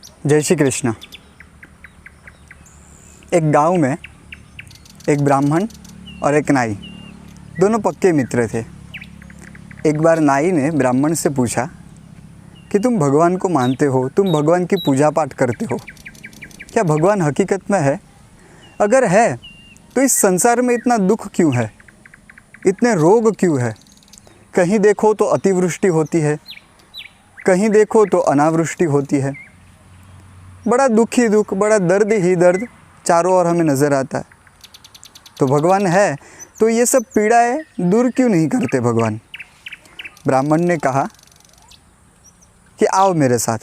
जय श्री कृष्ण। एक गांव में एक ब्राह्मण और एक नाई दोनों पक्के मित्र थे। एक बार नाई ने ब्राह्मण से पूछा कि तुम भगवान को मानते हो, तुम भगवान की पूजा पाठ करते हो, क्या भगवान हकीकत में है? अगर है तो इस संसार में इतना दुख क्यों है, इतने रोग क्यों है? कहीं देखो तो अतिवृष्टि होती है, कहीं देखो तो अनावृष्टि होती है। बड़ा दुख ही दुख, बड़ा दर्द ही दर्द चारों ओर हमें नज़र आता है। तो भगवान है तो ये सब पीड़ाएं दूर क्यों नहीं करते भगवान? ब्राह्मण ने कहा कि आओ मेरे साथ।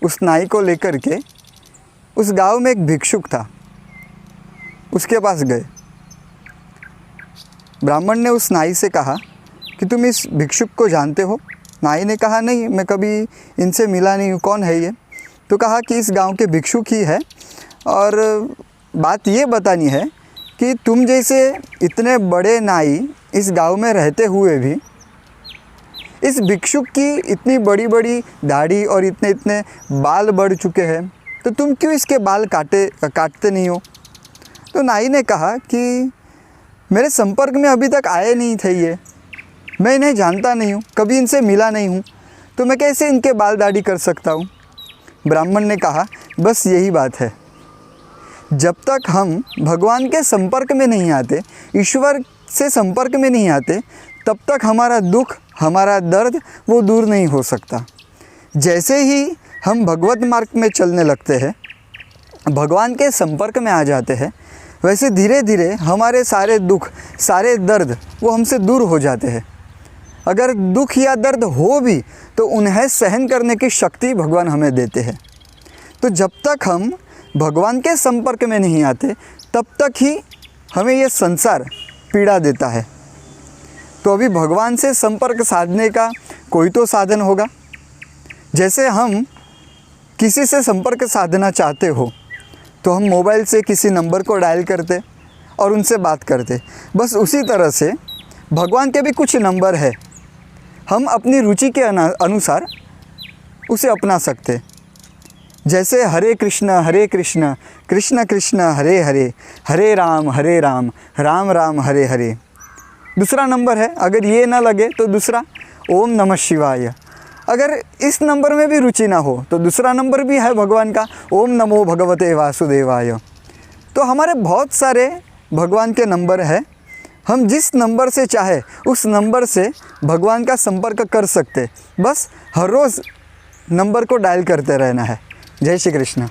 उस नाई को लेकर के उस गांव में एक भिक्षुक था, उसके पास गए। ब्राह्मण ने उस नाई से कहा कि तुम इस भिक्षुक को जानते हो? नाई ने कहा नहीं, मैं कभी इनसे मिला नहीं हूँ, कौन है ये? तो कहा कि इस गांव के भिक्षुक ही है, और बात ये बतानी है कि तुम जैसे इतने बड़े नाई इस गांव में रहते हुए भी इस भिक्षुक की इतनी बड़ी बड़ी दाढ़ी और इतने इतने बाल बढ़ चुके हैं, तो तुम क्यों इसके बाल काटते नहीं हो? तो नाई ने कहा कि मेरे संपर्क में अभी तक आए नहीं थे ये, मैं इन्हें जानता नहीं हूँ, कभी इनसे मिला नहीं हूँ, तो मैं कैसे इनके बाल दाढ़ी कर सकता हूँ? ब्राह्मण ने कहा बस यही बात है, जब तक हम भगवान के संपर्क में नहीं आते, ईश्वर से संपर्क में नहीं आते, तब तक हमारा दुख, हमारा दर्द वो दूर नहीं हो सकता। जैसे ही हम भगवत मार्ग में चलने लगते हैं, भगवान के संपर्क में आ जाते हैं, वैसे धीरे धीरे हमारे सारे दुख, सारे दर्द वो हमसे दूर हो जाते हैं। अगर दुख या दर्द हो भी तो उन्हें सहन करने की शक्ति भगवान हमें देते हैं। तो जब तक हम भगवान के संपर्क में नहीं आते, तब तक ही हमें ये संसार पीड़ा देता है। तो अभी भगवान से संपर्क साधने का कोई तो साधन होगा। जैसे हम किसी से संपर्क साधना चाहते हो तो हम मोबाइल से किसी नंबर को डायल करते और उनसे बात करते, बस उसी तरह से भगवान के भी कुछ नंबर है, हम अपनी रुचि के अनुसार उसे अपना सकते। जैसे हरे कृष्ण कृष्ण कृष्ण हरे हरे, हरे राम राम राम हरे हरे। दूसरा नंबर है, अगर ये ना लगे तो दूसरा ओम नमः शिवाय। अगर इस नंबर में भी रुचि ना हो तो दूसरा नंबर भी है भगवान का, ओम नमो भगवते वासुदेवाय। तो हमारे बहुत सारे भगवान के नंबर हैं, हम जिस नंबर से चाहे उस नंबर से भगवान का संपर्क कर सकते, बस हर रोज़ नंबर को डायल करते रहना है। जय श्री कृष्ण।